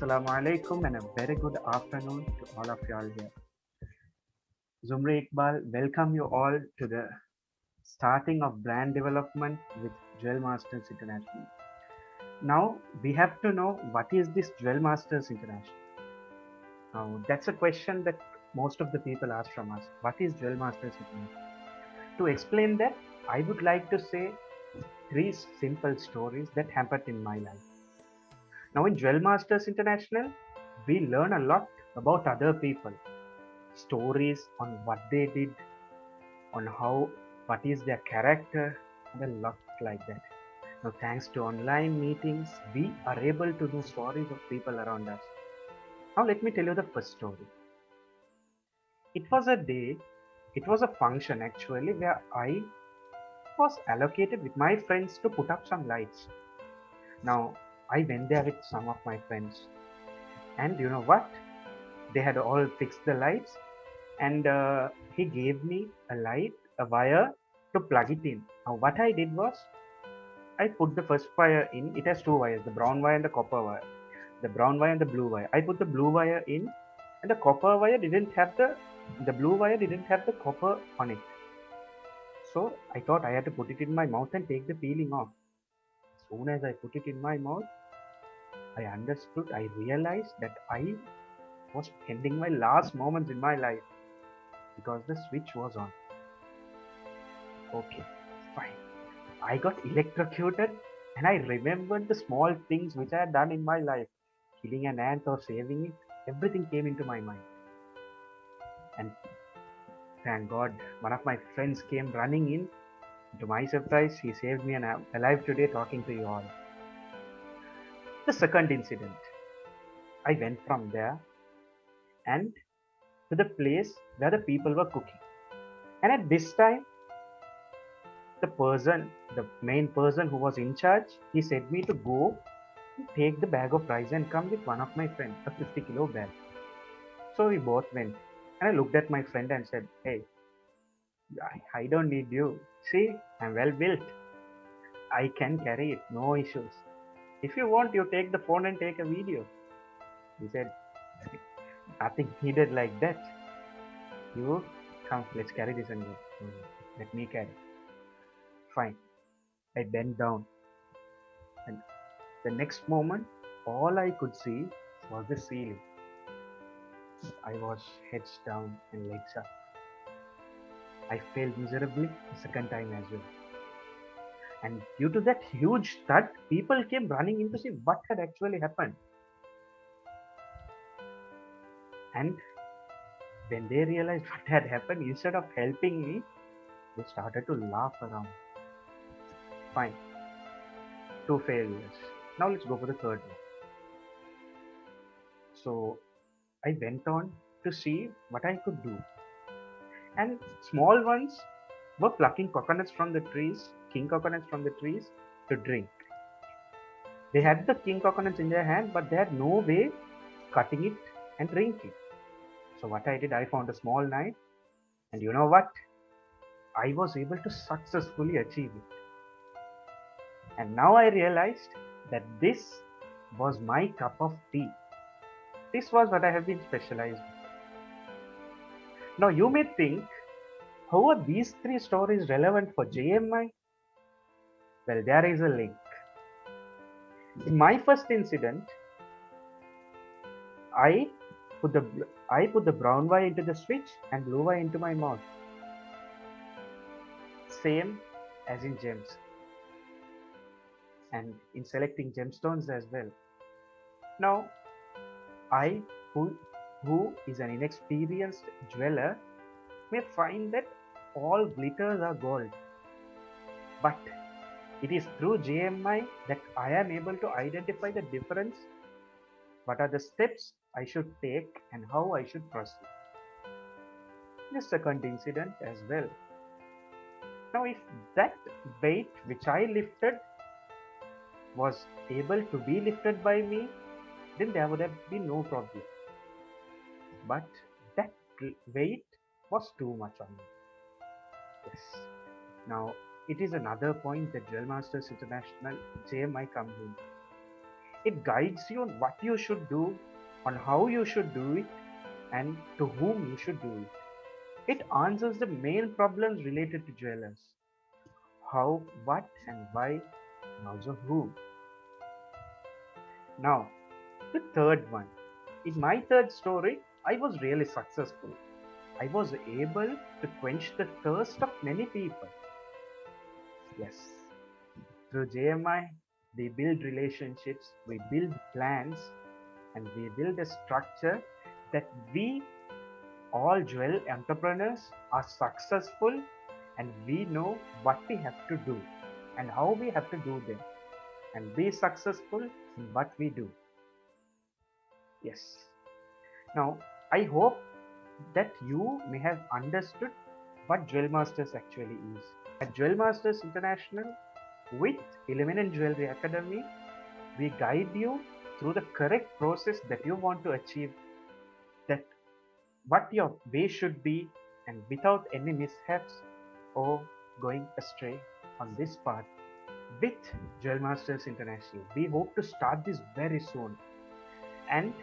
Assalamu alaikum and a very good afternoon to all of y'all here. Zumri Iqbal, welcome you all to the starting of brand development with Jewel Masters International. Now we have to know what is this Jewel Masters International. Now that's a question that most of the people ask from us. What is Jewel Masters International? To explain that, I would like to say three simple stories that happened in my life. Now in Jewel Masters International, we learn a lot about other people, stories on what they did, on what is their character, and a lot like that. Now, thanks to online meetings, we are able to know stories of people around us. Now, let me tell you the first story. It was a day, it was a function actually, where I was allocated with my friends to put up some lights. Now, I went there with some of my friends, and you know what? They had all fixed the lights, and he gave me a light, a wire to plug it in. Now, what I did was I put the first wire in. It has two wires, the brown wire and the copper wire. The brown wire and the blue wire. I put the blue wire in, and the copper wire didn't have the blue wire didn't have the copper on it. So I thought I had to put it in my mouth and take the peeling off. As soon as I put it in my mouth, I realized that I was spending my last moments in my life because the switch was on. Okay, fine. I got electrocuted and I remembered the small things which I had done in my life. Killing an ant or saving it, everything came into my mind. And thank God, one of my friends came running in. To my surprise, he saved me and I'm alive today talking to you all. The second incident, I went from there and to the place where the people were cooking. And at this time, the main person who was in charge, he said me to go and take the bag of rice and come with one of my friends, a 50-kilo bag. So we both went. And I looked at my friend and said, hey, I don't need you. See, I'm well built. I can carry it, no issues. If you want, you take the phone and take a video. He said, nothing needed like that. You come, let's carry this and go. Let me carry. Fine. I bent down. And the next moment, all I could see was the ceiling. I was heads down and legs up. I failed miserably the second time as well. And due to that huge thud, people came running in to see what had actually happened. And when they realized what had happened, instead of helping me, they started to laugh around. Fine. 2 failures. Now let's go for the third one. So I went on to see what I could do. And small ones were plucking coconuts from the trees, king coconuts from the trees to drink. They had the king coconuts in their hand, but they had no way cutting it and drinking. So what I did, I found a small knife, and you know what? I was able to successfully achieve it. And now I realized that this was my cup of tea. This was what I have been specialized in. Now you may think, how are these three stories relevant for JMI? Well, there is a link. In my first incident, I put the brown wire into the switch and blue wire into my mouth. Same as in gems and in selecting gemstones as well. Now, I, who is an inexperienced jeweler, may find that all glitters are gold. But it is through JMI that I am able to identify the difference, what are the steps I should take and how I should proceed. The second incident as well. Now if that weight which I lifted was able to be lifted by me, then there would have been no problem. But that weight was too much on me. Yes. Now it is another point that Jewel Masters International JMI comes in. It guides you on what you should do, on how you should do it, and to whom you should do it. It answers the main problems related to jewelers: how, what, and why, and also who. Now, the third one. In my third story, I was really successful. I was able to quench the thirst of many people. Yes, through JMI, we build relationships, we build plans, and we build a structure that we all jewel entrepreneurs are successful, and we know what we have to do and how we have to do them and be successful in what we do. Yes. Now, I hope that you may have understood what Jewel Masters actually is. At Jewel Masters International, with Illuminant Jewelry Academy, we guide you through the correct process that you want to achieve, that what your way should be, and without any mishaps or going astray on this path. With Jewel Masters International, we hope to start this very soon. And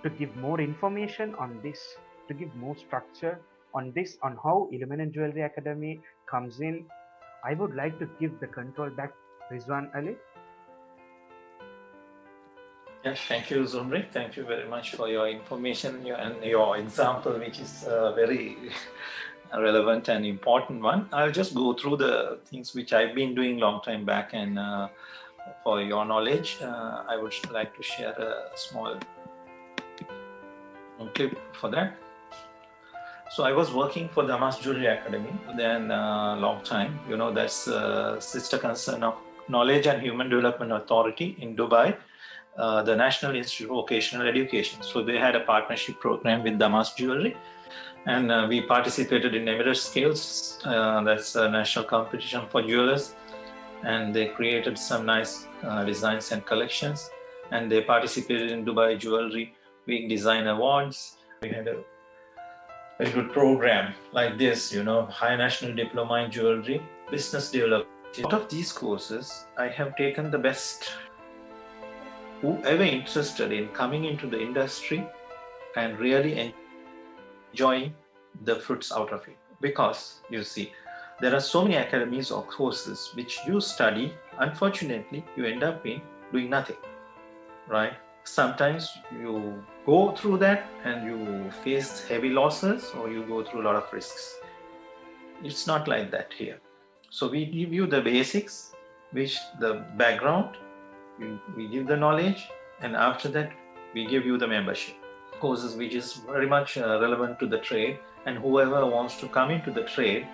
to give more information on this, to give more structure on this, on how Illuminant Jewelry Academy comes in, I would like to give the control back to Rizwan Ali. Yes, thank you, Zumri. Thank you very much for your information and your example, which is very relevant and important one. I'll just go through the things which I've been doing long time back, and for your knowledge, I would like to share a small clip for that. So I was working for Damas Jewelry Academy then long time. You know, that's sister concern of Knowledge and Human Development Authority in Dubai, the National Institute of Vocational Education. So they had a partnership program with Damas Jewelry, and we participated in Emirates Scales, that's a national competition for jewelers, and they created some nice designs and collections, and they participated in Dubai Jewelry Week Design Awards. We had a very good program like this, you know, High National Diploma in Jewelry, Business Development. Out of these courses, I have taken the best. Whoever interested in coming into the industry and really enjoying the fruits out of it. Because, you see, there are so many academies or courses which you study, unfortunately, you end up in doing nothing, right? Sometimes you go through that and you face heavy losses, or you go through a lot of risks. It's not like that here. So we give you the basics, which the background, we give the knowledge, and after that we give you the membership courses, which is very much relevant to the trade. And whoever wants to come into the trade,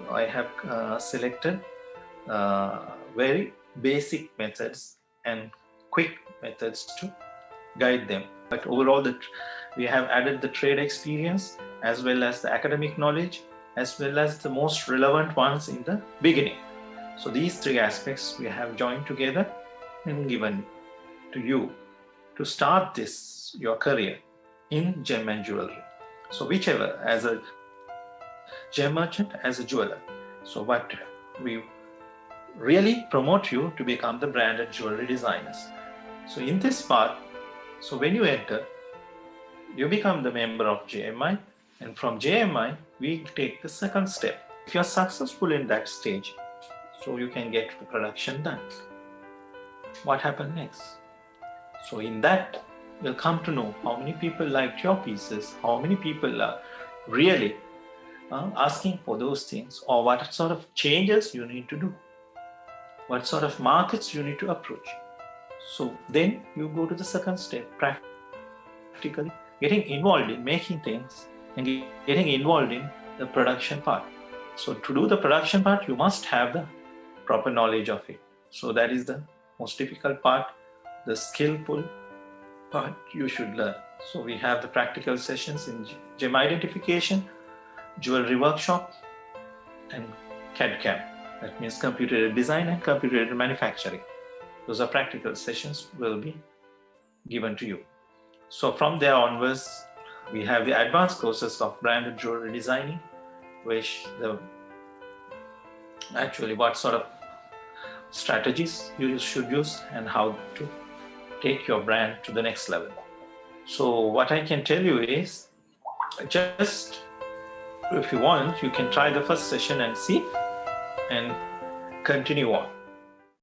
I have selected very basic methods and quick methods to guide them. But overall, we have added the trade experience as well as the academic knowledge, as well as the most relevant ones in the beginning. So these three aspects we have joined together and given to you to start your career in gem and jewelry. So whichever, as a gem merchant, as a jeweler. So what we really promote you to become the branded jewelry designers. So in this part, so when you enter, you become the member of JMI, and from JMI, we take the second step. If you're successful in that stage, so you can get the production done. What happened next? So in that, you'll come to know how many people liked your pieces, how many people are really asking for those things, or what sort of changes you need to do, what sort of markets you need to approach. So then you go to the second step, practically getting involved in making things and getting involved in the production part. So to do the production part, you must have the proper knowledge of it. So that is the most difficult part, the skillful part you should learn. So we have the practical sessions in gem identification, jewelry workshop, and CAD/CAM. That means computer design and computer manufacturing. Those are practical sessions will be given to you. So from there onwards, we have the advanced courses of branded jewelry designing, which actually what sort of strategies you should use and how to take your brand to the next level. So what I can tell you is, just if you want, you can try the first session and see and continue on.